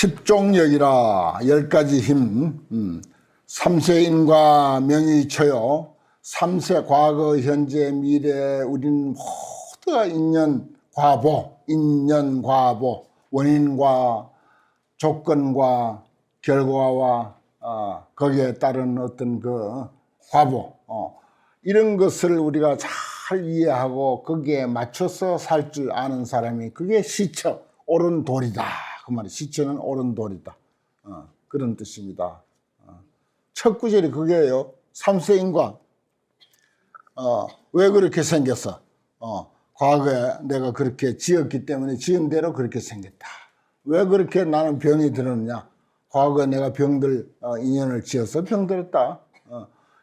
십종력이라 10가지 힘, 삼세인과 명의처요. 삼세 과거 현재 미래 우리는 모두가 인연과보, 원인과 조건과 결과와 거기에 따른 어떤 그 과보, 이런 것을 우리가 잘 이해하고 거기에 맞춰서 살 줄 아는 사람이 그게 시처, 옳은 도리다. 그 말이 시처는 옳은 도리다. 그런 뜻입니다. 첫 구절이 그게요. 삼세인과 왜 그렇게 생겼어? 과거에 내가 그렇게 지었기 때문에 지은 대로 그렇게 생겼다. 왜 그렇게 나는 병이 들었냐? 과거에 내가 병들 인연을 지어서 병들었다.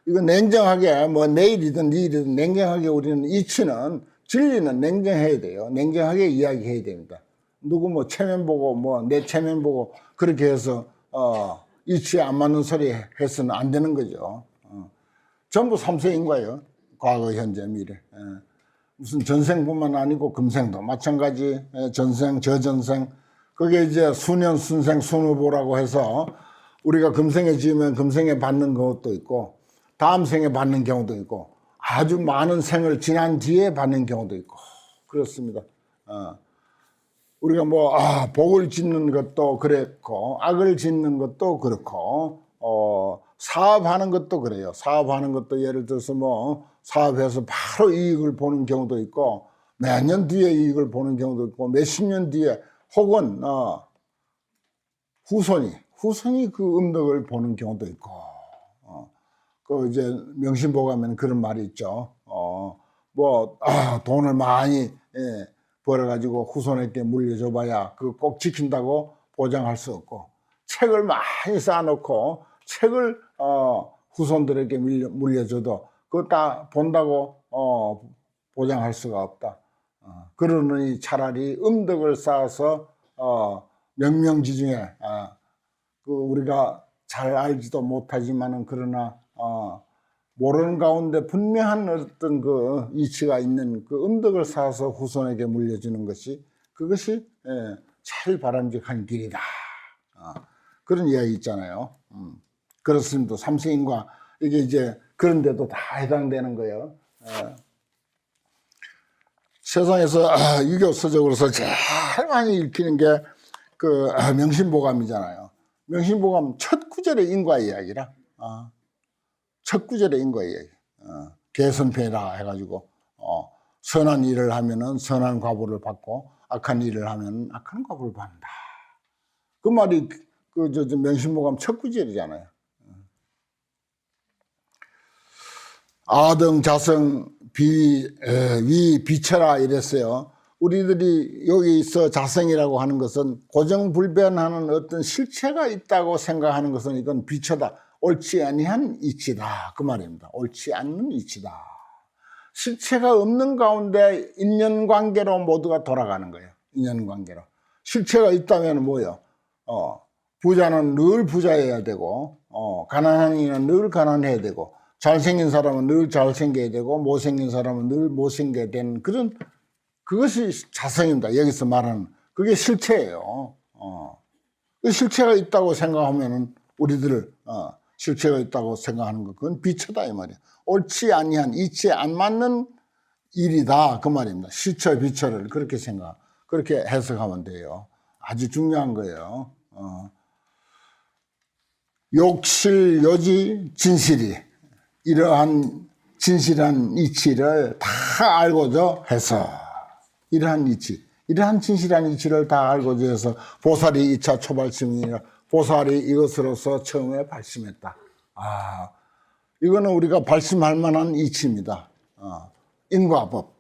이거 냉정하게 뭐 내일이든 내일이든 냉정하게 우리는 이치는 진리는 냉정해야 돼요. 냉정하게 이야기해야 됩니다. 누구 뭐 체면 보고 뭐 내 체면 보고 그렇게 해서 이치에 안 맞는 소리 해서는 안 되는 거죠. 전부 삼세인과예요. 과거, 현재, 미래. 무슨 전생뿐만 아니고 금생도 마찬가지. 전생, 저전생. 그게 이제 수년, 순생, 순후보라고 해서 우리가 금생에 지으면 금생에 받는 것도 있고 다음 생에 받는 경우도 있고 아주 많은 생을 지난 뒤에 받는 경우도 있고 그렇습니다. 우리가 뭐 복을 짓는 것도 그랬고 악을 짓는 것도 그렇고 사업하는 것도 그래요. 사업하는 것도 예를 들어서 뭐 사업해서 바로 이익을 보는 경우도 있고 몇 년 뒤에 이익을 보는 경우도 있고 몇십 년 뒤에 혹은 후손이 그 음덕을 보는 경우도 있고 그 이제 명심보감에는 그런 말이 있죠. 돈을 많이 벌어가지고 후손에게 물려줘봐야 그 꼭 지킨다고 보장할 수 없고 책을 많이 쌓아놓고 책을 후손들에게 물려줘도 그거 다 본다고 보장할 수가 없다. 그러니 차라리 음덕을 쌓아서 명명지중에 그 우리가 잘 알지도 못하지만은 그러나 모르는 가운데 분명한 어떤 그 이치가 있는 그 음덕을 쌓아서 후손에게 물려주는 것이 그것이 제일 바람직한 길이다. 그런 이야기 있잖아요. 그렇습니다. 삼세인과 이게 이제 그런데도 다 해당되는 거예요. 세상에서 유교서적으로서 제일 많이 읽히는 게 그 명심보감이잖아요. 명심보감 첫 구절의 인과 이야기라. 첫 구절의 인과 이야기. 개선패라 해가지고 선한 일을 하면은 선한 과보를 받고 악한 일을 하면은 악한 과보를 받는다. 그 말이 그 명심보감 첫 구절이잖아요. 아등 자성 위 비처라 이랬어요. 우리들이 여기서 자성이라고 하는 것은 고정불변하는 어떤 실체가 있다고 생각하는 것은 이건 비처다. 옳지 아니한 이치다. 그 말입니다. 옳지 않는 이치다. 실체가 없는 가운데 인연관계로 모두가 돌아가는 거예요. 인연관계로. 실체가 있다면 뭐예요? 부자는 늘 부자여야 되고 가난한 이는 늘 가난해야 되고 잘생긴 사람은 늘 잘생겨야 되고 못생긴 사람은 늘 못생겨야 되는 그것이 자성입니다. 여기서 말하는 그게 실체예요. 그 실체가 있다고 생각하면은 우리들 실체가 있다고 생각하는 것 그건 비처다 이 말이에요. 옳지 아니한 이치에 안 맞는 일이다 그 말입니다. 시처 비처를 그렇게 해석하면 돼요. 아주 중요한 거예요. 욕실 요지 진실이 이러한 진실한 이치를 다 알고자 해서 이러한 진실한 이치를 다 알고자 해서 보살이 2차 초발심이라 보살이 이것으로서 처음에 발심했다. 이거는 우리가 발심할 만한 이치입니다. 인과법.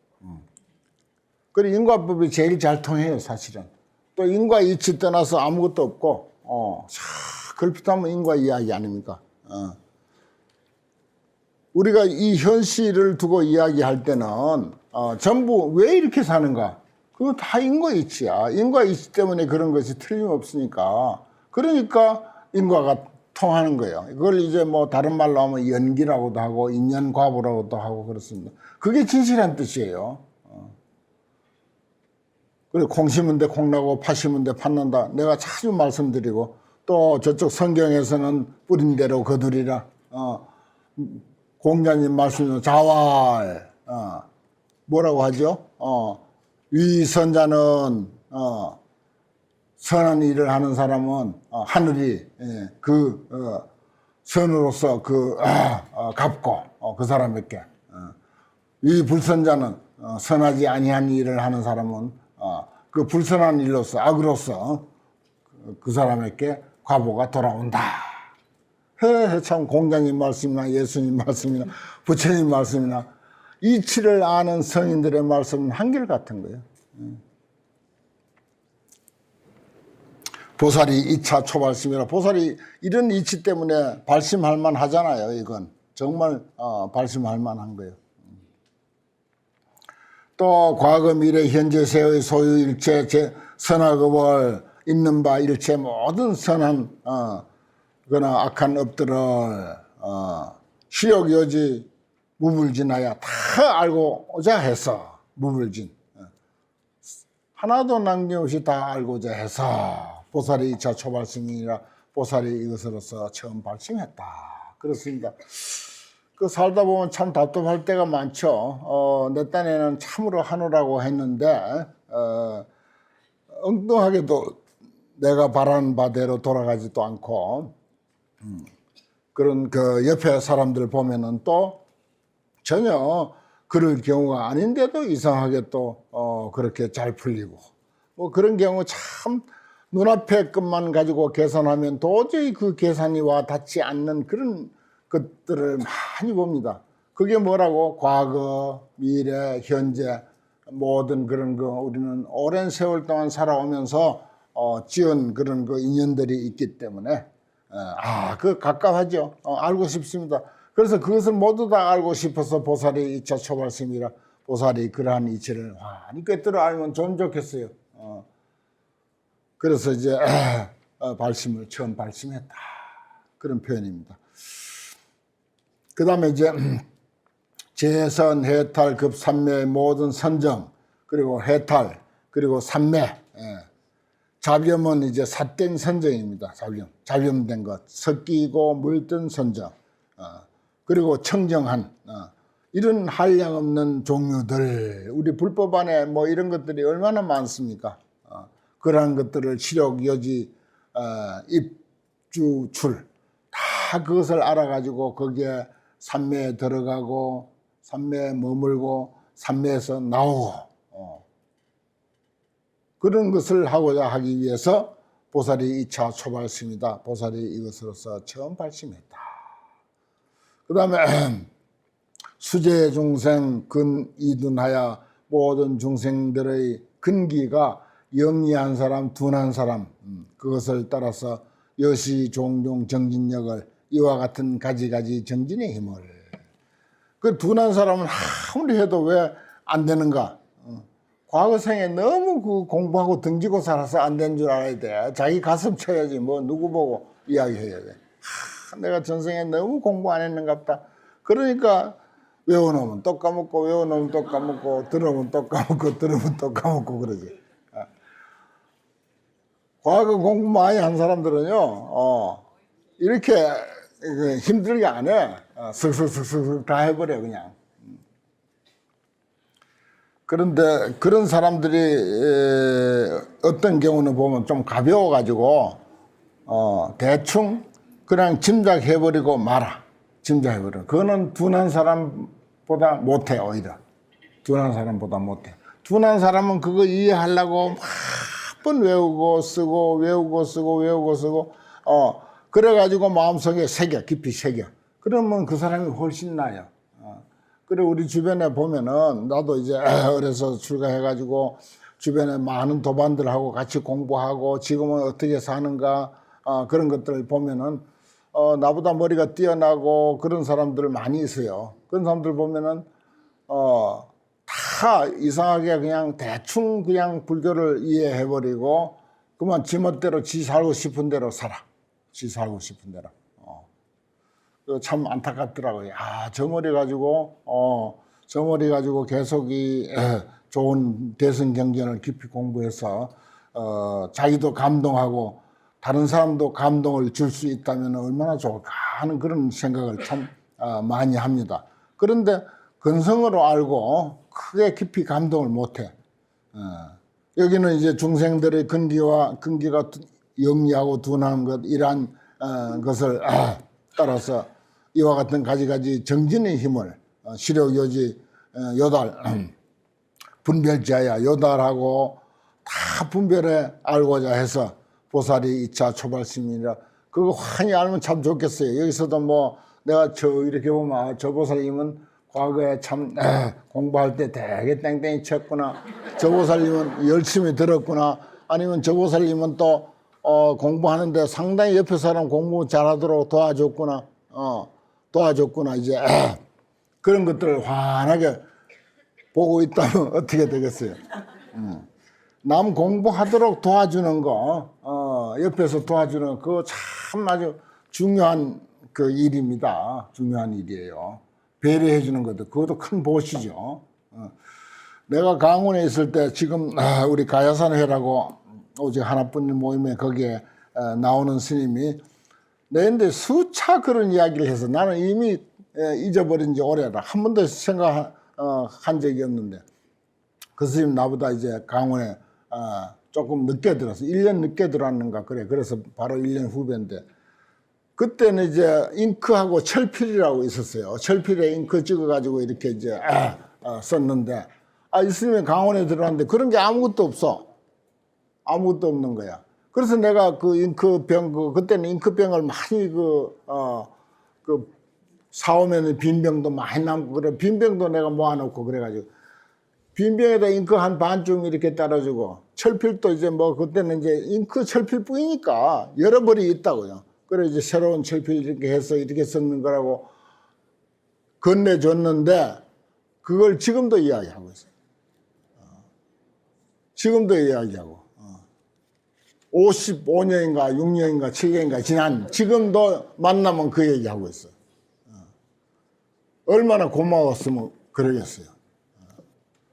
그리고 인과법이 제일 잘 통해요, 사실은. 또 인과 이치 떠나서 아무것도 없고, 걸핏하면 인과 이야기 아닙니까? 우리가 이 현실을 두고 이야기할 때는 전부 왜 이렇게 사는가? 그거 다 인과 이치야. 인과 이치 때문에 그런 것이 틀림없으니까. 그러니까 인과가 통하는 거예요. 그걸 이제 뭐 다른 말로 하면 연기라고도 하고 인연과보라고도 하고 그렇습니다. 그게 진실한 뜻이에요. 그리고 콩 심은 데 콩 나고 팥 심은 데 팥 난다. 내가 자주 말씀드리고 또 저쪽 성경에서는 뿌린 대로 거두리라. 공자님 말씀은 자활. 뭐라고 하죠? 위선자는 선한 일을 하는 사람은 하늘이 선으로서 갚고 그 사람에게 이 불선자는 선하지 아니한 일을 하는 사람은 그 불선한 일로서 악으로서 그 사람에게 과보가 돌아온다. 참 공자님 말씀이나 예수님 말씀이나 부처님 말씀이나 이치를 아는 성인들의 말씀은 한결같은 거예요. 보살이 2차 초발심이라. 보살이 이런 이치 때문에 발심할 만하잖아요. 이건 정말 발심할 만한 거예요. 또 과거 미래 현재 세의 소유 일체 선악업을 있는 바 일체 모든 선한 그러나 악한 업들을 시욕여지 무불진하여 다 알고자 해서 무불진 하나도 남김없이 다 알고자 해서 보살이 2차 초발심이라. 보살이 이것으로서 처음 발심했다. 그렇습니다. 그 살다 보면 참 답답할 때가 많죠. 내 딴에는 참으로 하느라고 했는데 엉뚱하게도 내가 바라는 바대로 돌아가지도 않고 그런 그 옆에 사람들 보면은 또 전혀 그럴 경우가 아닌데도 이상하게 또 그렇게 잘 풀리고 뭐 그런 경우 참 눈앞의 것만 가지고 계산하면 도저히 그 계산이 와 닿지 않는 그런 것들을 많이 봅니다. 그게 뭐라고? 과거, 미래, 현재 모든 그런 거 우리는 오랜 세월 동안 살아오면서 지은 그런 그 인연들이 있기 때문에 그 가깝하죠. 알고 싶습니다. 그래서 그것을 모두 다 알고 싶어서 보살이 2차 초발심이라. 보살이 그러한 이치를 많이 꿰뚫어 알면 좀 좋겠어요. 그래서 이제 발심을 처음 발심했다. 그런 표현입니다. 그 다음에 이제 재선, 해탈, 급산매의 모든 선정, 그리고 해탈, 그리고 산매, 잡염은 이제 삿된 선정입니다. 잡염된 것, 섞이고 물든 선정, 그리고 청정한 이런 한량없는 종류들, 우리 불법 안에 뭐 이런 것들이 얼마나 많습니까? 그러한 것들을 시력, 여지, 입주, 출 다 그것을 알아가지고 거기에 산매에 들어가고 산매에 머물고 산매에서 나오고 그런 것을 하고자 하기 위해서 보살이 2차 초발심이다. 보살이 이것으로서 처음 발심했다. 그 다음에 수제 중생 근이둔하여 모든 중생들의 근기가 영리한 사람, 둔한 사람 그것을 따라서 여시 종종 정진력을 이와 같은 가지가지 정진의 힘을. 그 둔한 사람은 아무리 해도 왜 안 되는가? 과거 생에 너무 그 공부하고 등지고 살아서 안 된 줄 알아야 돼. 자기 가슴 쳐야지 뭐 누구 보고 이야기해야 돼. 내가 전생에 너무 공부 안 했는갑다. 그러니까 외워놓으면 또 까먹고 외워놓으면 또 까먹고 들어오면 또 까먹고 들어오면 또 까먹고 그러지. 과거 공부 많이 한 사람들은요 이렇게 힘들게 안 해. 슥슥슥슥 다 해버려 그냥. 그런데 그런 사람들이 어떤 경우는 보면 좀 가벼워가지고 대충 그냥 짐작해버리고 말아. 짐작해버려. 그거는 둔한 사람보다 못해 오히려. 둔한 사람보다 못해. 둔한 사람은 그거 이해하려고 막 번 외우고 쓰고 외우고 쓰고 외우고 쓰고 그래가지고 마음속에 새겨 깊이 새겨. 그러면 그 사람이 훨씬 나아요. 그래 우리 주변에 보면은 나도 이제 어려서 출가해가지고 주변에 많은 도반들하고 같이 공부하고 지금은 어떻게 사는가 그런 것들을 보면은 나보다 머리가 뛰어나고 그런 사람들 많이 있어요. 그런 사람들 보면은 다 이상하게 그냥 대충 그냥 불교를 이해해버리고 그만 지멋대로 지 살고 싶은 대로 살아. 지 살고 싶은 대로. 참 안타깝더라고요. 저 머리 가지고 계속 이 좋은 대선 경전을 깊이 공부해서 자기도 감동하고 다른 사람도 감동을 줄 수 있다면 얼마나 좋을까 하는 그런 생각을 참 많이 합니다. 그런데 근성으로 알고 크게 깊이 감동을 못해. 여기는 이제 중생들의 근기가 영리하고 둔한 것 이러한 것을 따라서 이와 같은 가지가지 정진의 힘을 시력요지 요달 분별자야 요달하고 다 분별해 알고자 해서 보살이 2차 초발심이라 그거 환히 알면 참 좋겠어요. 여기서도 뭐 내가 이렇게 보면 저 보살님은 과거에 참 공부할 때 되게 땡땡이 쳤구나. 저 보살님은 열심히 들었구나. 아니면 저 보살님은 또 공부하는데 상당히 옆에 사람 공부 잘하도록 도와줬구나. 도와줬구나. 이제 그런 것들을 환하게 보고 있다면 어떻게 되겠어요? 남 공부하도록 도와주는 거, 옆에서 도와주는 거, 그거 참 아주 중요한 그 일입니다. 중요한 일이에요. 배려해 주는 것도 그것도 큰 보시죠. 내가 강원에 있을 때 지금 우리 가야산회라고 오직 하나뿐인 모임에 거기에 나오는 스님이 내한테 수차 그런 이야기를 해서 나는 이미 잊어버린 지 오래다. 한 번도 생각한 적이 없는데 그 스님 나보다 이제 강원에 조금 늦게 들어서 1년 늦게 들어왔는가 그래. 그래서 바로 1년 후배인데 그때는 이제 잉크하고 철필이라고 있었어요. 철필에 잉크 찍어가지고 이렇게 이제 썼는데 이 스님이 강원에 들어왔는데 그런 게 아무것도 없어. 아무것도 없는 거야. 그래서 내가 그 잉크병 그때는 잉크병을 많이 사오면 빈병도 많이 남고 그래. 빈병도 내가 모아놓고 그래가지고 빈병에다 잉크 한 반쯤 이렇게 따라주고 철필도 이제 뭐 그때는 이제 잉크 철필 뿌이니까 여러 벌이 있다고요. 그래 이제 새로운 철필 이렇게 해서 이렇게 썼는 거라고 건네줬는데 그걸 지금도 이야기하고 있어요. 지금도 이야기하고 55년인가 6년인가 7년인가 지난 지금도 만나면 그 얘기하고 있어요. 얼마나 고마웠으면 그러겠어요.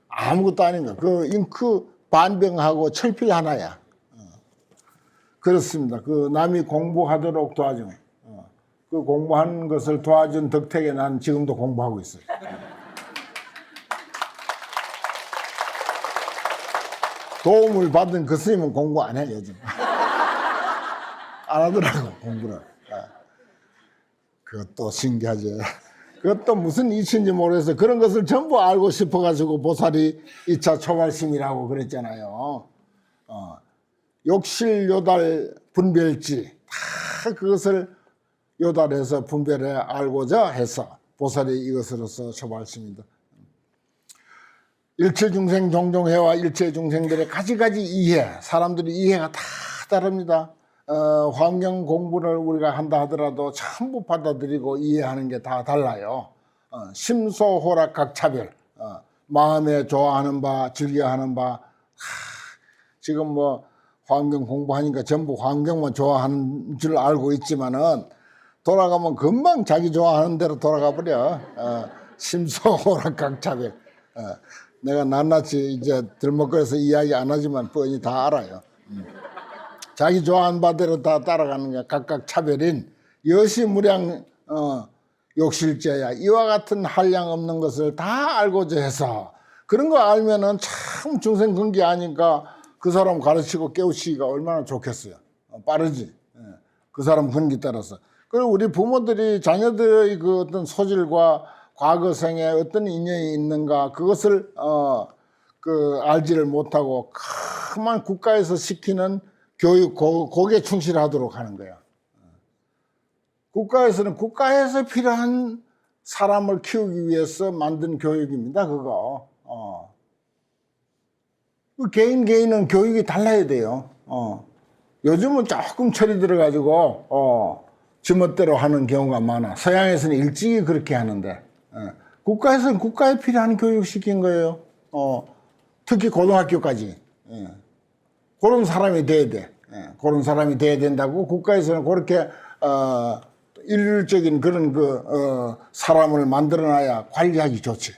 아무것도 아닌 거야. 그 잉크 반병하고 철필 하나야. 그렇습니다. 그 남이 공부하도록 도와준 그 공부하는 것을 도와준 덕택에 난 지금도 공부하고 있어요. 도움을 받은 그 스님은 공부 안 해 요즘. 안 하더라고 공부를. 그것도 신기하죠. 그것도 무슨 이치인지 모르겠어요. 그런 것을 전부 알고 싶어가지고 보살이 2차 초발심이라고 그랬잖아요. 욕실 요달 분별지 다 그것을 요달해서 분별해 알고자 해서 보살이 이것으로서 초발심이다. 일체중생 종종해와 일체중생들의 가지가지 이해, 사람들이 이해가 다 다릅니다. 환경 공부를 우리가 한다 하더라도 전부 받아들이고 이해하는 게 다 달라요. 심소호락 각차별, 마음에 좋아하는 바, 즐겨하는 바, 지금 뭐 환경 공부하니까 전부 환경만 좋아하는 줄 알고 있지만은 돌아가면 금방 자기 좋아하는 대로 돌아가 버려. 심소호락 각차별. 내가 낱낱이 이제 들먹거려서 이야기 안 하지만 뻔히 다 알아요. 자기 좋아하는 바대로 다 따라가는 게 각각 차별인 여시무량 욕실죄야. 이와 같은 한량 없는 것을 다 알고자 해서 그런 거 알면은 참 중생 근기 아니까 그 사람 가르치고 깨우치기가 얼마나 좋겠어요. 빠르지. 그 사람 근기 따라서. 그리고 우리 부모들이 자녀들의 그 어떤 소질과 과거 생에 어떤 인연이 있는가 그것을 알지를 못하고 그만 국가에서 시키는 교육 거기에 충실하도록 하는 거야. 국가에서는 국가에서 필요한 사람을 키우기 위해서 만든 교육입니다. 그거. 개인은 교육이 달라야 돼요. 요즘은 조금 철이 들어가지고 지멋대로 하는 경우가 많아. 서양에서는 일찍이 그렇게 하는데 국가에서는 국가에 필요한 교육 시킨 거예요. 특히 고등학교까지. 그런 사람이 돼야 돼. 그런 사람이 돼야 된다고 국가에서는 그렇게 일률적인 그런 사람을 만들어놔야 관리하기 좋지.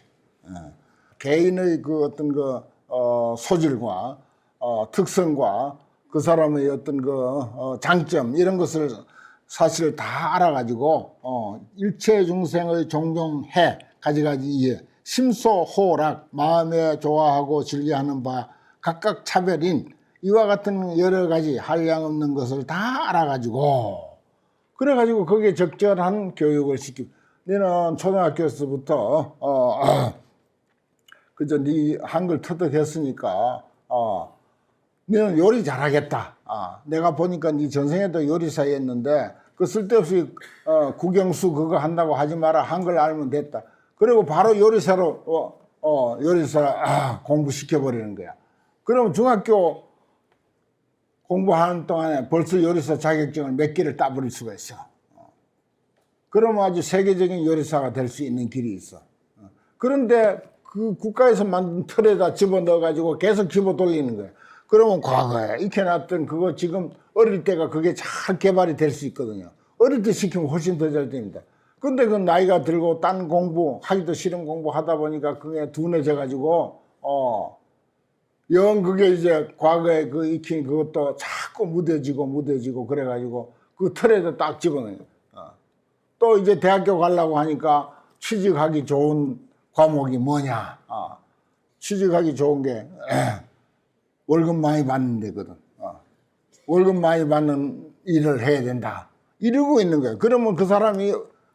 개인의 그 어떤 소질과 특성과 그 사람의 어떤 그 장점 이런 것을 사실 다 알아가지고 일체 중생의 종종해 가지가지 이해 심소호락 마음에 좋아하고 즐겨하는 바 각각 차별인 이와 같은 여러 가지 한량없는 것을 다 알아가지고 그래가지고 거기에 적절한 교육을 시키고 너는 초등학교에서부터 그저 네 한글 터득했으니까 너는 요리 잘하겠다. 내가 보니까 네 전생에도 요리사였는데 그 쓸데없이 국영수 그거 한다고 하지 마라. 한글 알면 됐다. 그리고 바로 요리사로 요리사 공부시켜 버리는 거야. 그러면 중학교 공부하는 동안에 벌써 요리사 자격증을 몇 개를 따버릴 수가 있어. 그러면 아주 세계적인 요리사가 될 수 있는 길이 있어. 그런데 그 국가에서 만든 틀에다 집어넣어 가지고 계속 집어 돌리는 거야. 그러면 과거에 익혀놨던 그거 지금 어릴 때가 그게 잘 개발이 될 수 있거든요. 어릴 때 시키면 훨씬 더 잘 됩니다. 근데 그 나이가 들고 딴 공부, 하기도 싫은 공부 하다 보니까 그게 둔해져 가지고, 영 그게 이제 과거에 그 익힌 그것도 자꾸 무뎌지고 그래가지고 그 틀에다 딱 집어넣어요. 또 이제 대학교 가려고 하니까 취직하기 좋은 과목이 뭐냐. 취직하기 좋은 게 월급 많이 받는 데거든. 월급 많이 받는 일을 해야 된다. 이러고 있는 거예요. 그러면 그 사람이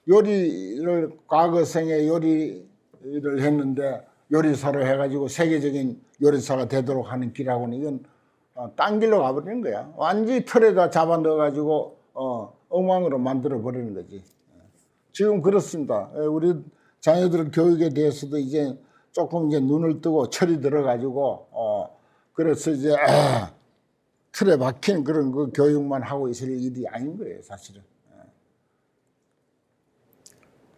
요리를 과거 생에 요리를 했는데 요리사로 해가지고 세계적인 요리사가 되도록 하는 길하고는 이건 딴 길로 가버리는 거야. 완전히 틀에다 잡아 넣어가지고 엉망으로 만들어 버리는 거지. 지금 그렇습니다. 우리 자녀들 교육에 대해서도 이제 조금 이제 눈을 뜨고 철이 들어가지고 그래서 이제 틀에 박힌 그런 그 교육만 하고 있을 일이 아닌 거예요, 사실은.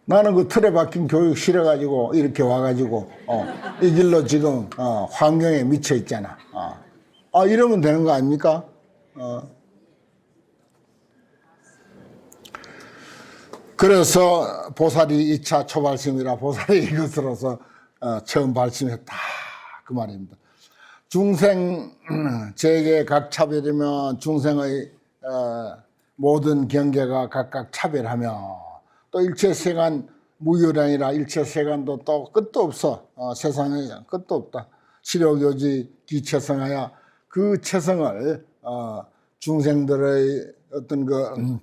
나는 그 틀에 박힌 교육 싫어가지고 이렇게 와가지고 이 길로 지금 환경에 미쳐 있잖아. 이러면 되는 거 아닙니까? 그래서 보살이 2차 초발심이라 보살이 이것으로서 처음 발심했다 그 말입니다. 중생 재계 각 차별이면 중생의 모든 경계가 각각 차별하며 또 일체세간 무유량이라 일체세간도 또 끝도 없어. 세상에 끝도 없다. 시력요지 기체성하여 그 체성을 중생들의 어떤 그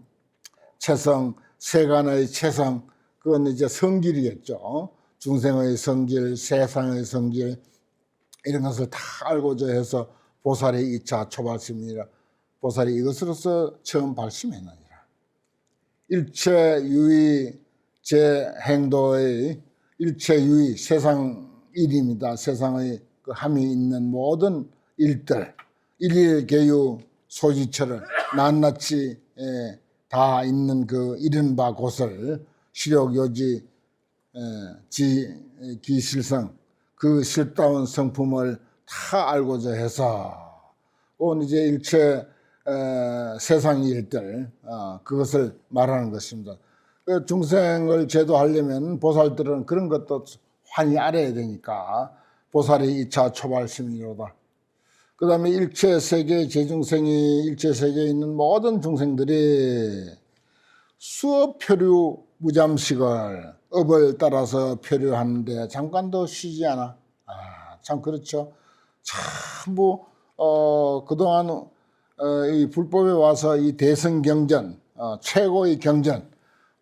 체성 세간의 체성 그건 이제 성질이겠죠. 중생의 성질 세상의 성질 이런 것을 다 알고자 해서 보살이 2차 초발심이라 보살이 이것으로서 처음 발심했느니라. 일체유의 제 행도의 일체유의 세상 일입니다. 세상의 그 함이 있는 모든 일들 일일계유 소지처를 낱낱이 다 있는 그 이른바 곳을 시력요지 기실성 그 실다운 성품을 다 알고자 해서 온 이제 일체 세상 일들 그것을 말하는 것입니다. 중생을 제도하려면 보살들은 그런 것도 환히 알아야 되니까 보살이 2차 초발심이로다. 그 다음에 일체세계 제중생이 일체세계에 있는 모든 중생들이 수업 표류 무잠식을 업을 따라서 표류하는데 잠깐도 쉬지 않아. 참 그렇죠. 참 그동안 이 불법에 와서 이 대승경전 최고의 경전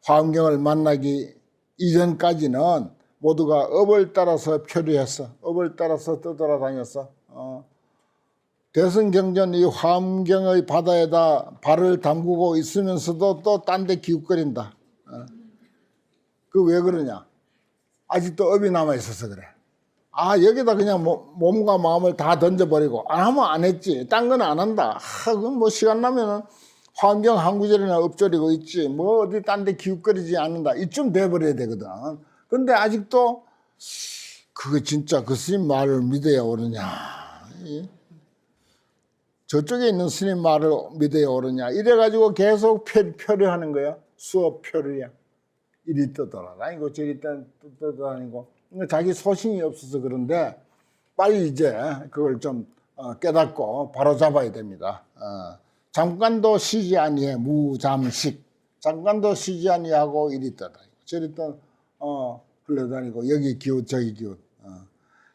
화엄경을 만나기 이전까지는 모두가 업을 따라서 표류했어. 업을 따라서 떠돌아다녔어. 대승경전 이 화엄경의 바다에다 발을 담그고 있으면서도 또 딴 데 기웃거린다. 그 왜 그러냐? 아직도 업이 남아 있어서 그래. 여기다 그냥 몸과 마음을 다 던져버리고 안 하면 안 했지. 딴 건 안 한다. 그건 뭐 시간 나면은 화엄경 한 구절이나 엎조리고 있지. 뭐 어디 딴 데 기웃거리지 않는다. 이쯤 돼버려야 되거든. 근데 아직도 그거 진짜 그 스님 말을 믿어야 오르냐. 저쪽에 있는 스님 말을 믿어야 오르냐. 이래가지고 계속 표류하는 거야. 수업 표류야. 이리 떠돌아다니고 저리 떠돌아다니고 자기 소신이 없어서 그런데 빨리 이제 그걸 좀 깨닫고 바로 잡아야 됩니다. 잠깐도 쉬지 아니해 무잠식. 잠깐도 쉬지 아니하고 이리 떠다 저리 떠 흘러다니고 여기 기웃 저기 기웃.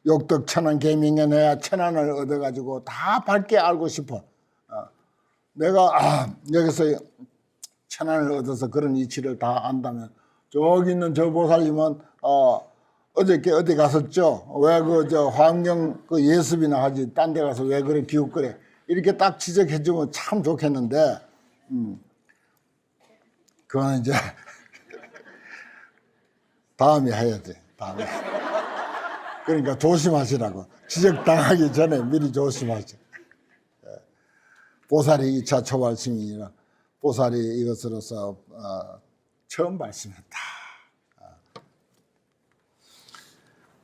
욕덕 천안 계명에 내가 천안을 얻어가지고 다 밝게 알고 싶어. 내가 여기서 천안을 얻어서 그런 이치를 다 안다면 저기 있는 저 보살님은 어저께 어디 갔었죠? 왜 그 저 환경 그 예습이나 하지 딴 데 가서 왜 그래 기웃거려? 이렇게 딱 지적해주면 참 좋겠는데 그건 이제 다음에 해야지. 다음에. 그러니까 조심하시라고. 지적당하기 전에 미리 조심하시. 보살이 2차 초발심이니라 보살이 이것으로서 처음 발심했다.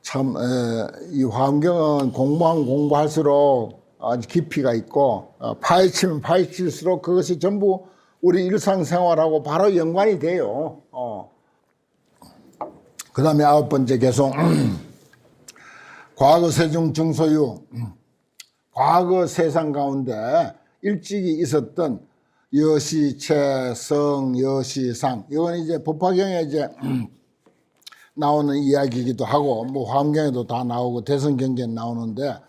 참 이 환경은 공부하면 공부할수록 아주 깊이가 있고 파헤치면 파헤칠수록 그것이 전부 우리 일상생활하고 바로 연관이 돼요. 그 다음에 9번째 개송 과거 세중 중소유 과거 세상 가운데 일찍이 있었던 여시체 성 여시상 이건 이제 법화경에 이제 나오는 이야기이기도 하고 뭐 화엄경에도 다 나오고 대성경제에 나오는데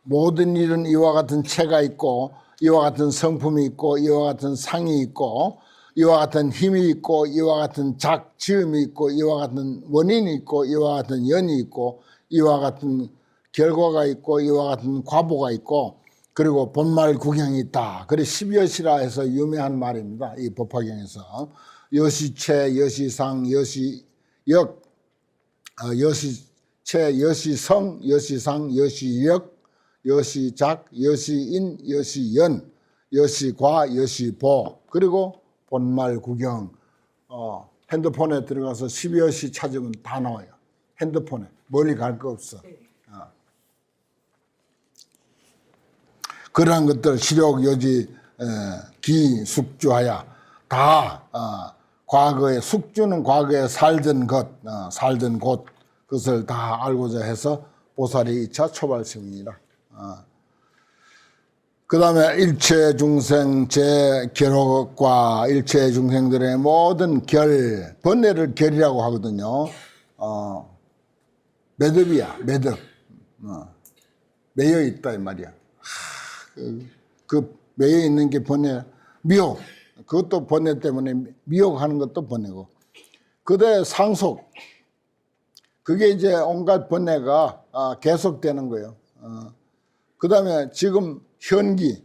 모든 일은 이와 같은 체가 있고 이와 같은 성품이 있고 이와 같은 상이 있고 이와 같은 힘이 있고 이와 같은 지음이 있고 이와 같은 원인이 있고 이와 같은 연이 있고 이와 같은 결과가 있고 이와 같은 과보가 있고 그리고 본말 구경이 있다. 그래 12여시라 해서 유명한 말입니다. 이 법화경에서 여시체, 여시상, 여시역, 여시체, 여시성, 여시상, 여시역, 여시작, 여시인, 여시연, 여시과, 여시보 그리고 본말 구경 핸드폰에 들어가서 12여시 찾으면 다 나와요. 핸드폰에 멀리 갈 거 없어. 그러한 것들 시력 여지 기 숙주하야 다 과거에 숙주는 과거에 살던 살던 곳 그것을 다 알고자 해서 보살이 2차 초발심이니라. 그 다음에 일체 중생 제 결옥과 일체 중생들의 모든 번뇌를 결이라고 하거든요. 매듭이야 매듭. 매여 있다 이 말이야. 그 매여 있는 게 번뇌, 미혹. 그것도 번뇌 때문에 미혹하는 것도 번뇌고. 그다음에 상속. 그게 이제 온갖 번뇌가 계속되는 거예요. 그다음에 지금 현기.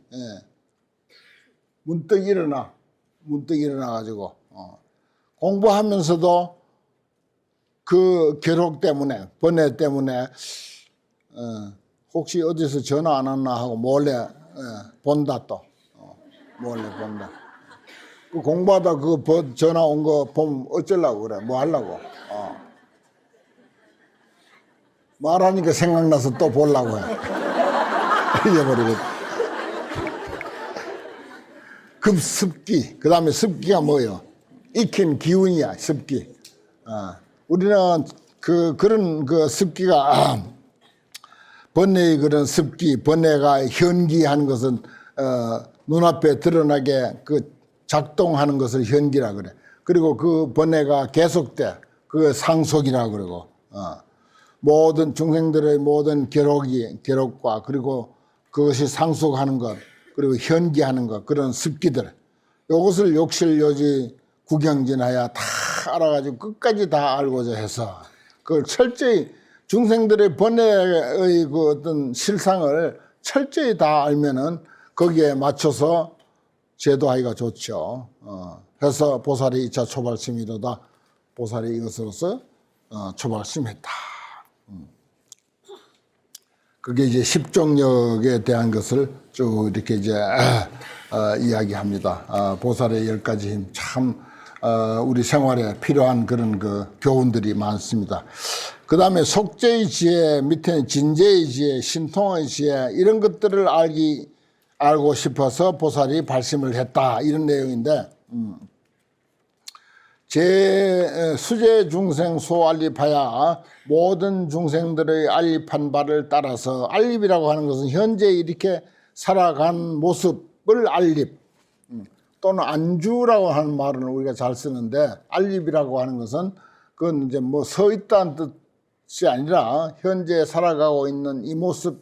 문득 일어나가지고 공부하면서도 그 결혹 때문에 번뇌 때문에 혹시 어디서 전화 안 왔나 하고 몰래 본다 또 몰래 본다. 그 공부하다 그 전화 온 거 보면 어쩌려고 그래 뭐 하려고 말하니까 생각나서 또 보려고 해. 잊어버리고 급습기 그 다음에 습기가 뭐예요? 익힌 기운이야 습기. 우리는 그런 그 습기가 번뇌의 그런 습기, 번뇌가 현기하는 것은 눈앞에 드러나게 그 작동하는 것을 현기라 그래. 그리고 그 번뇌가 계속돼. 그 상속이라 그러고. 모든 중생들의 모든 결옥과 그리고 그것이 상속하는 것, 그리고 현기하는 것, 그런 습기들. 이것을 욕실요지 구경진하여 다 알아가지고 끝까지 다 알고자 해서 그걸 철저히 중생들의 번뇌의 그 어떤 실상을 철저히 다 알면은 거기에 맞춰서 제도하기가 좋죠. 그래서 보살이 2차 초발심이로다. 보살이 이것으로서 초발심했다. 그게 이제 십종력에 대한 것을 쭉 이렇게 이제 이야기합니다. 보살의 10가지 힘 참 우리 생활에 필요한 그런 그 교훈들이 많습니다. 그 다음에 속죄의 지혜, 밑에는 진죄의 지혜, 신통의 지혜 이런 것들을 알고 싶어서 보살이 발심을 했다 이런 내용인데 제 수제 중생 소알립하야 모든 중생들의 알립한 바를 따라서 알립이라고 하는 것은 현재 이렇게 살아간 모습을 알립 또는 안주라고 하는 말은 우리가 잘 쓰는데 알립이라고 하는 것은 그건 이제 뭐 서 있다는 뜻이 아니라 현재 살아가고 있는 이 모습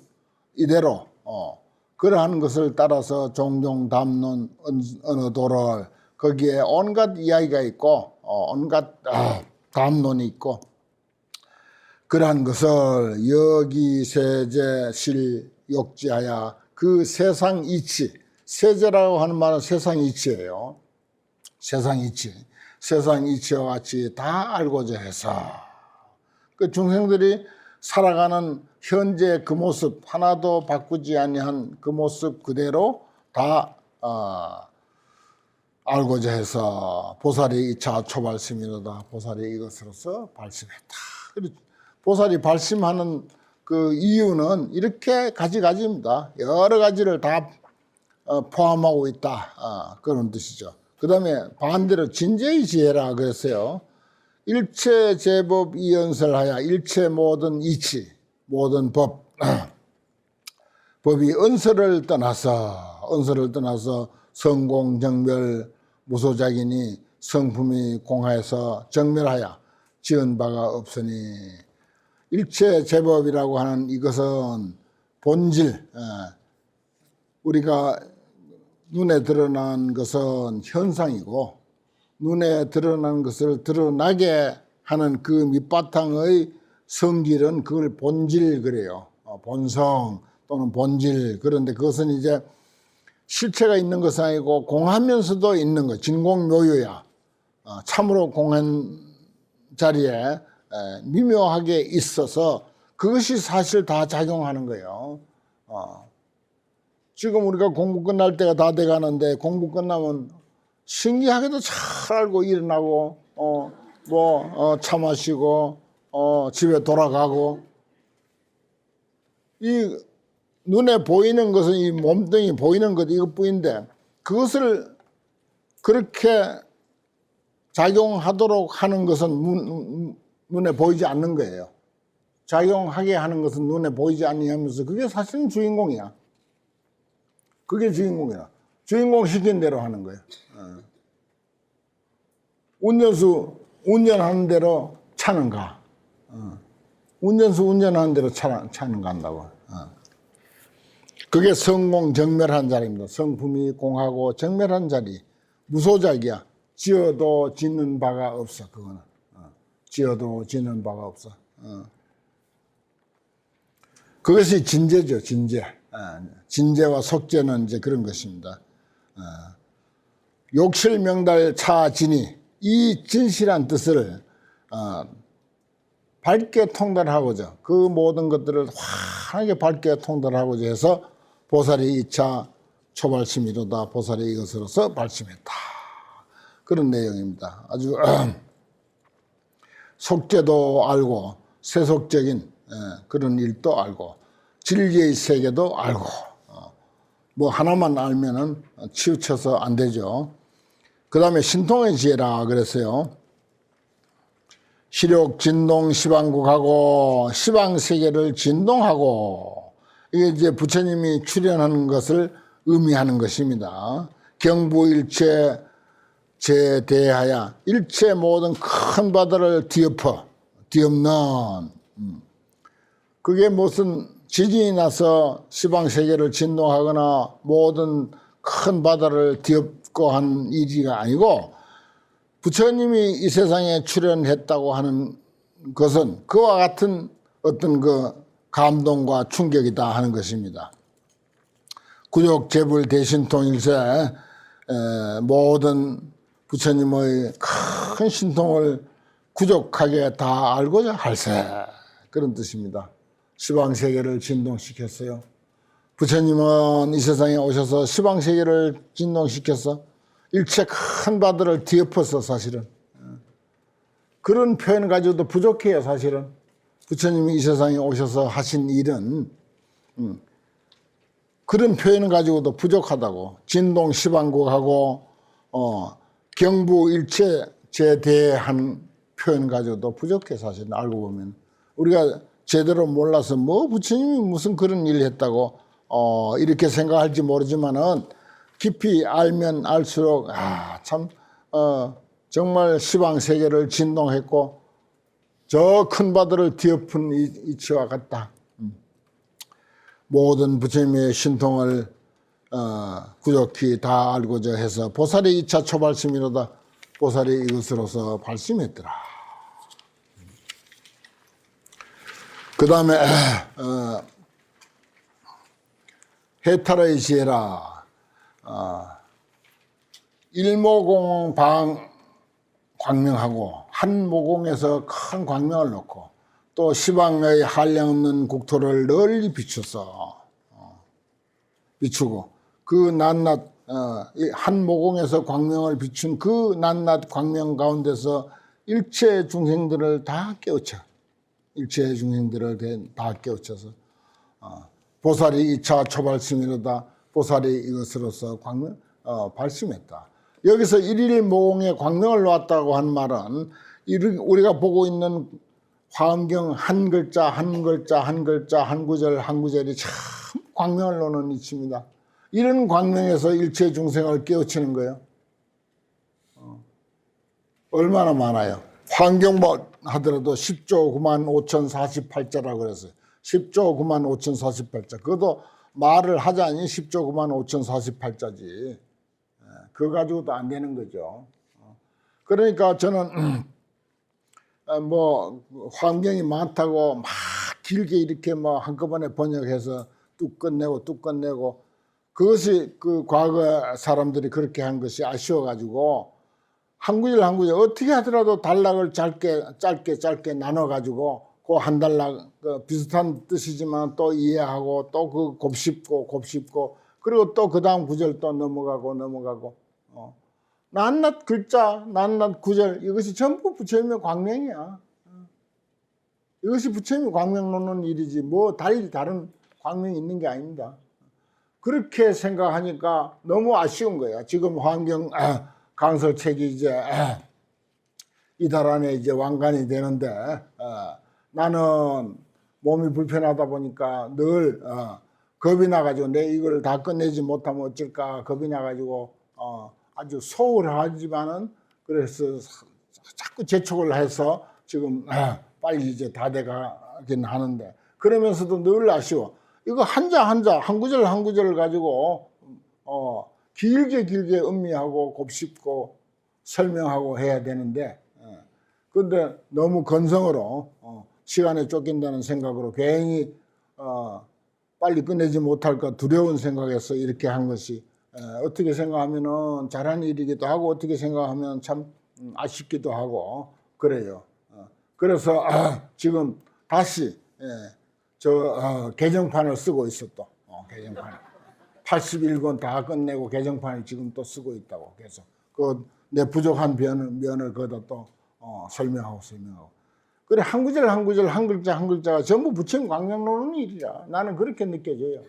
이대로 그러한 것을 따라서 종종 담론 어느 도를 거기에 온갖 이야기가 있고 온갖 담론이 있고 그러한 것을 여기 세제 실 욕지하야 그 세상 이치 세제라고 하는 말은 세상 이치예요. 세상 이치 세상 이치와 같이 다 알고자 해서 그 중생들이 살아가는 현재 그 모습 하나도 바꾸지 아니한 그 모습 그대로 다 알고자 해서 보살이 이차 초발심이로다. 보살이 이것으로서 발심했다. 보살이 발심하는 그 이유는 이렇게 가지가지입니다. 여러 가지를 다 포함하고 있다. 그런 뜻이죠. 그 다음에 반대로 진제의 지혜라 그랬어요. 일체 제법 이연설하여 일체 모든 이치 모든 법 법이 언설을 떠나서 성공정멸 무소작이니 성품이 공하여서 정멸하여 지은 바가 없으니 일체 제법이라고 하는 이것은 본질 우리가 눈에 드러난 것은 현상이고 눈에 드러난 것을 드러나게 하는 그 밑바탕의 성질은 그걸 본질 그래요. 본성 또는 본질. 그런데 그것은 이제 실체가 있는 것은 아니고 공하면서도 있는 것. 진공묘유야. 참으로 공한 자리에 미묘하게 있어서 그것이 사실 다 작용하는 거예요. 지금 우리가 공부 끝날 때가 다 돼가는데 공부 끝나면 신기하게도 잘 알고 일어나고 차 마시고 집에 돌아가고 이 눈에 보이는 것은 이 몸뚱이 보이는 것 이것뿐인데 그것을 그렇게 작용하도록 하는 것은 눈에 보이지 않는 거예요. 작용하게 하는 것은 눈에 보이지 않으면서 그게 사실은 주인공이야. 그게 주인공이야. 주인공 시킨 대로 하는 거예요. 운전수 운전하는 대로 차는 가. 운전수 운전하는 대로 차는 간다고. 그게 성공정멸한 자리입니다. 성품이 공하고 정멸한 자리. 무소작이야. 지어도 짓는 바가 없어. 그거는. 지어도 짓는 바가 없어. 그것이 진제죠. 진제. 진제와 속제는 이제 그런 것입니다. 욕실명달 차진이 이 진실한 뜻을 밝게 통달하고자 그 모든 것들을 환하게 밝게 통달하고자 해서 보살이 2차 초발심이로다. 보살이 이것으로서 발심했다. 그런 내용입니다. 아주 속죄도 알고 세속적인 그런 일도 알고 진리의 세계도 알고 뭐 하나만 알면은 치우쳐서 안 되죠. 그 다음에 신통의 지혜라 그랬어요. 시력 진동 시방국하고 시방세계를 진동하고 이게 이제 부처님이 출현하는 것을 의미하는 것입니다. 경부일체 제대하여 일체 모든 큰 바다를 뒤엎는 그게 무슨 지진이 나서 시방세계를 진동하거나 모든 큰 바다를 뒤엎고 한 일이가 아니고 부처님이 이 세상에 출현했다고 하는 것은 그와 같은 어떤 그 감동과 충격이다 하는 것입니다. 구족 재불 대신통일세 모든 부처님의 큰 신통을 구족하게 다 알고자 할세 그런 뜻입니다. 시방세계를 진동시켰어요. 부처님은 이 세상에 오셔서 시방세계를 진동시켜서 일체 큰 바다를 뒤엎어서 사실은 그런 표현 가지고도 부족해요. 사실은 부처님이 이 세상에 오셔서 하신 일은 그런 표현을 가지고도 부족하다고 진동 시방국하고 경부 일체 제대한 표현 가지고도 부족해. 사실 알고 보면 우리가 제대로 몰라서 뭐 부처님이 무슨 그런 일을 했다고 이렇게 생각할지 모르지만은 깊이 알면 알수록 참 정말 시방 세계를 진동했고 저 큰 바다를 뒤엎은 이치와 같다. 모든 부처님의 신통을 구족히 다 알고자 해서 보살이 2차 초발심이로다. 보살이 이것으로서 발심했더라. 그 다음에 해탈의 지혜라. 일모공 방 광명하고 한 모공에서 큰 광명을 놓고 또 시방의 한량없는 국토를 널리 비추고 그 낱낱 한 모공에서 광명을 비춘 그 낱낱 광명 가운데서 일체 중생들을 다 깨우쳐. 일체 중생들을 다 깨우쳐서 보살이 2차 초발심이로다. 보살이 이것으로서 광명 발심했다. 여기서 일일 모공에 광명을 놓았다고 한 말은 우리가 보고 있는 화엄경 한 글자 한 글자 한 글자 한 구절 한 구절이 참 광명을 놓는 이치입니다. 이런 광명에서 일체 중생을 깨우치는 거예요. 얼마나 많아요. 화엄경 하더라도 10조 9만 5,048자라고 그랬어요. 10조 9만 5,048자. 그것도 말을 하자니 10조 9만 5,048자지. 그거 가지고도 안 되는 거죠. 그러니까 저는 뭐 화엄경이 많다고 막 길게 이렇게 뭐 한꺼번에 번역해서 뚝 끝내고 그것이 그 과거 사람들이 그렇게 한 것이 아쉬워가지고 한 구절 한 구절 어떻게 하더라도 단락을 짧게 나눠가지고 그 한 단락 비슷한 뜻이지만 또 이해하고 또 그 곱씹고 그리고 또 그 다음 구절 또 넘어가고 낱낱 글자 낱낱 구절 이것이 전부 부처님의 광명이야. 이것이 부처님이 광명 놓는 일이지 뭐 달리 다른 광명이 있는 게 아닙니다. 그렇게 생각하니까 너무 아쉬운 거야. 지금 화엄경 강설책이 이제 이달 안에 이제 완간이 되는데 나는 몸이 불편하다 보니까 늘 겁이 나가지고 내 이걸 다 끝내지 못하면 어쩔까 겁이 나가지고 아주 소홀하지만은 그래서 자꾸 재촉을 해서 지금 빨리 이제 다 돼가긴 하는데 그러면서도 늘 아쉬워. 이거 한자 한 구절 한 구절 가지고 길게 음미하고 곱씹고 설명하고 해야 되는데 근데 너무 건성으로 시간에 쫓긴다는 생각으로 괜히 빨리 끝내지 못할까 두려운 생각에서 이렇게 한 것이 어떻게 생각하면은 잘한 일이기도 하고 어떻게 생각하면 참 아쉽기도 하고 그래요. 그래서 지금 다시 개정판을 쓰고 있어 또 개정판 81권 다 끝내고 개정판을 지금 또 쓰고 있다고 계속 그 내 부족한 면을 거기다 또 설명하고 그래 한 구절 한 글자 한 글자가 전부 부처님 광명 놓는 일이라 나는 그렇게 느껴져요.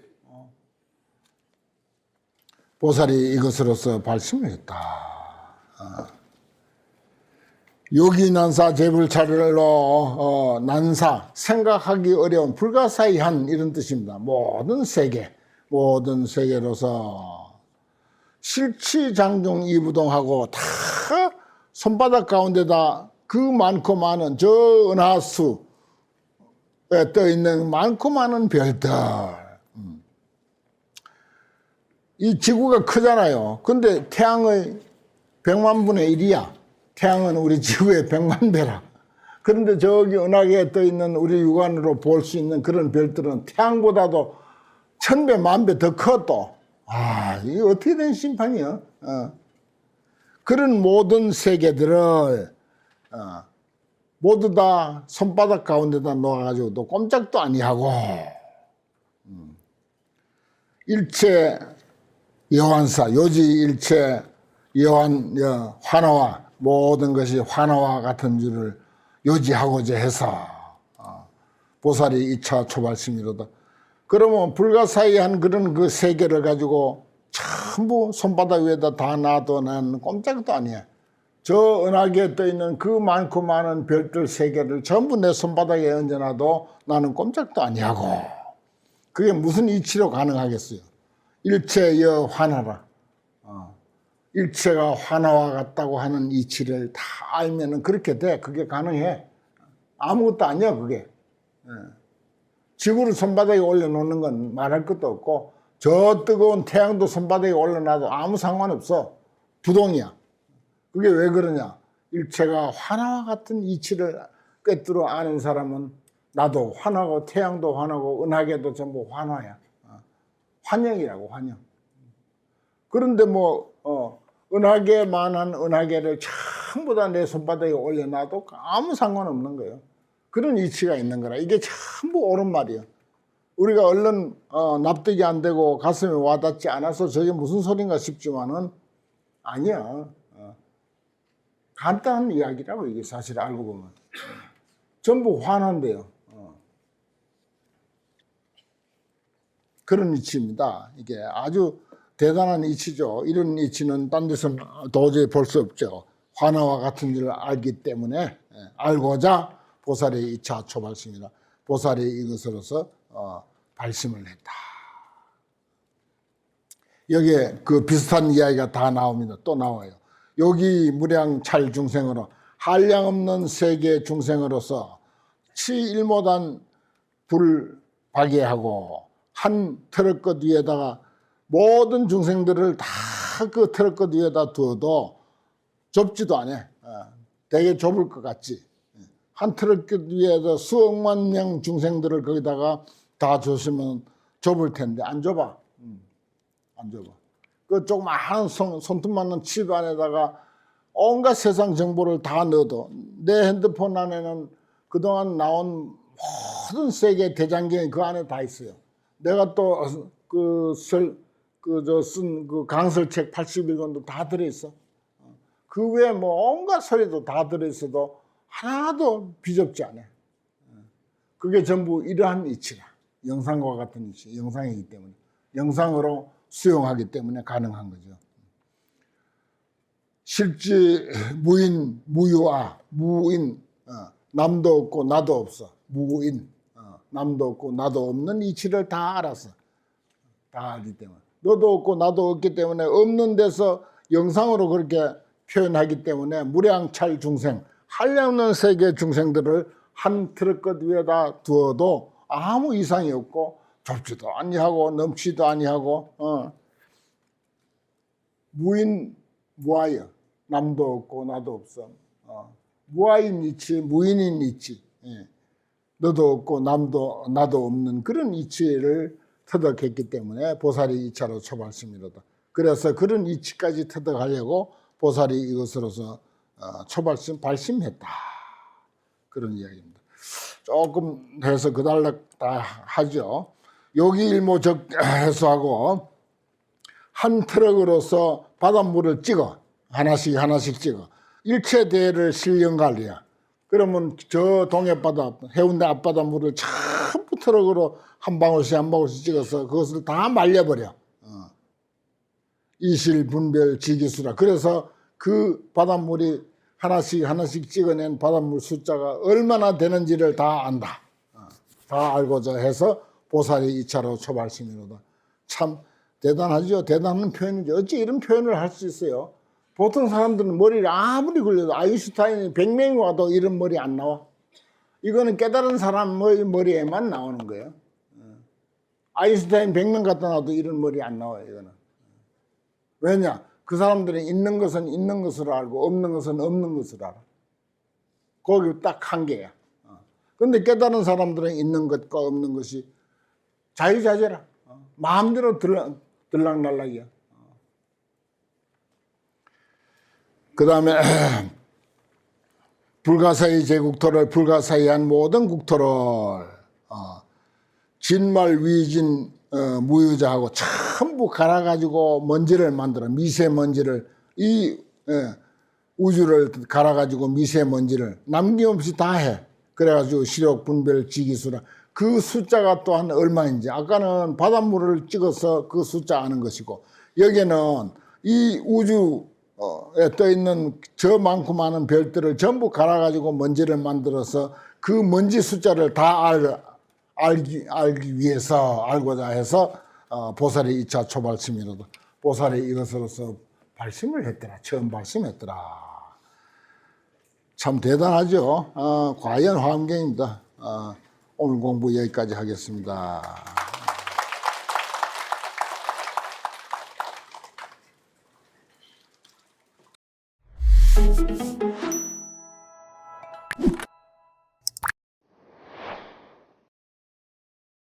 보살이 이것으로서 발심했다. 요기난사 재불차를로 난사 생각하기 어려운 불가사의한 이런 뜻입니다. 모든 세계로서 실치장중 이부동하고 다 손바닥 가운데다 그 많고 많은 저 은하수에 떠 있는 많고 많은 별들. 이 지구가 크잖아요. 근데 태양의 100만 분의 1이야. 태양은 우리 지구의 100만 배라. 그런데 저기 은하계에 떠 있는 우리 육안으로 볼 수 있는 그런 별들은 태양보다도 1000배, 10,000배 더 커 또. 이게 어떻게 된 심판이야? 그런 모든 세계들을 모두 다 손바닥 가운데다 놓아가지고도 꼼짝도 아니하고 일체 여환사 요지 일체 여환 환화와 모든 것이 환화와 같은 줄을 요지하고자 해서 보살이 2차 초발심이로다. 그러면 불가사의한 그런 그 세계를 가지고 전부 손바닥 위에다 다 놔둬 나는 꼼짝도 아니야. 저 은하계에 떠 있는 그 많고 많은 별들 세계를 전부 내 손바닥에 얹어놔도 나는 꼼짝도 아니하고, 그게 무슨 이치로 가능하겠어요? 일체여 환하라. 일체가 환화와 같다고 하는 이치를 다 알면은 그렇게 돼. 그게 가능해. 아무것도 아니야, 그게. 지구를 손바닥에 올려놓는 건 말할 것도 없고, 저 뜨거운 태양도 손바닥에 올려놔도 아무 상관없어. 부동이야. 그게 왜 그러냐? 일체가 환화와 같은 이치를 꿰뚫어 아는 사람은 나도 환하고 태양도 환하고 은하계도 전부 환화야. 환영이라고, 환영. 그런데 은하계만한 은하계를 전부 다 내 손바닥에 올려놔도 아무 상관없는 거예요. 그런 이치가 있는 거라. 이게 전부 옳은 말이에요. 우리가 얼른 납득이 안 되고 가슴에 와닿지 않아서 저게 무슨 소린가 싶지만은 아니야. 간단한 이야기라고, 이게 사실 알고 보면. 전부 환한데요. 그런 이치입니다. 이게 아주 대단한 이치죠. 이런 이치는 딴 데서는 도저히 볼 수 없죠. 환화와 같은 줄 알기 때문에 알고자 보살의 2차 초발심이라 보살이 이것으로서 발심을 했다. 여기에 그 비슷한 이야기가 다 나옵니다. 또 나와요. 여기 무량 찰 중생으로 한량없는 세계 중생으로서 치일모단 불박예하고 한 트럭것 위에다가 모든 중생들을 다 그 트럭것 위에다 두어도 좁지도 않아. 되게 좁을 것 같지. 한 트럭것 위에다 수억만 명 중생들을 거기다가 다 줬으면 좁을 텐데 안 좁아. 안 좁아. 그 조그마한 손톱만한 칩 안에다가 온갖 세상 정보를 다 넣어도 내 핸드폰 안에는 그동안 나온 모든 세계 대장경이 그 안에 다 있어요. 내가 또 쓴 그 강설책 81권도 다 들어있어. 그 외에 온갖 소리도 다 들어있어도 하나도 비좁지 않아. 그게 전부 이러한 이치라. 영상과 같은 이치, 영상이기 때문에. 영상으로 수용하기 때문에 가능한 거죠. 실제 무인, 무유아, 무인, 남도 없고 나도 없어. 무인, 남도 없고 나도 없는 이치를 다 알았어. 다 알기 때문에. 너도 없고 나도 없기 때문에 없는 데서 영상으로 그렇게 표현하기 때문에 무량찰 중생, 한량없는 세계 중생들을 한 트럭것 위에다 두어도 아무 이상이 없고 좁지도 아니하고 넘치도 아니하고 무인 무아여, 남도 없고 나도 없어. 무아인 이치, 무인인 이치, 너도 없고 나도 없는 그런 이치를 터득했기 때문에 보살이 2차로 초발심이로다. 그래서 그런 이치까지 터득하려고 보살이 이것으로서 초발심 발심했다. 그런 이야기입니다. 조금 해서 그달락 다 하죠. 여기 일모적 해소하고 한 트럭으로서 바닷물을 찍어 하나씩 찍어 일체대를 실령관리야. 그러면 저 동해바다 해운대 앞바닷물을 전부 트럭으로 한 방울씩 찍어서 그것을 다 말려버려. 이실 분별 지기수라. 그래서 그 바닷물이 하나씩 찍어낸 바닷물 숫자가 얼마나 되는지를 다 안다. 다 알고자 해서 보살이 2차로 초발심이로다. 참 대단하죠. 대단한 표현이죠. 어찌 이런 표현을 할 수 있어요? 보통 사람들은 머리를 아무리 굴려도 아인슈타인이 100명이 와도 이런 머리 안 나와. 이거는 깨달은 사람 머리에만 나오는 거예요. 아인슈타인 100명 갖다 놔도 이런 머리 안 나와요. 이거는. 왜냐? 그 사람들은 있는 것은 있는 것으로 알고 없는 것은 없는 것으로 알아. 거기 딱 한계야. 그런데 깨달은 사람들은 있는 것과 없는 것이 자유자재라. 마음대로 들락날락이야. 그 다음에 불가사의 제국토를 불가사의한 모든 국토를 진말 위진 무유자하고 전부 갈아가지고 먼지를 만들어. 미세먼지를 이 우주를 갈아가지고 미세먼지를 남김없이 다 해. 그래가지고 시력 분별 지기수라. 그 숫자가 또한 얼마인지 아까는 바닷물을 찍어서 그 숫자 아는 것이고 여기는 이 우주 떠 있는 저만큼 많은 별들을 전부 갈아가지고 먼지를 만들어서 그 먼지 숫자를 다 알기 위해서 알고자 해서 보살이 2차 초발심이라도 보살이 이것으로서 발심을 했더라. 처음 발심했더라. 참 대단하죠. 과연 화엄경입니다. 오늘 공부 여기까지 하겠습니다.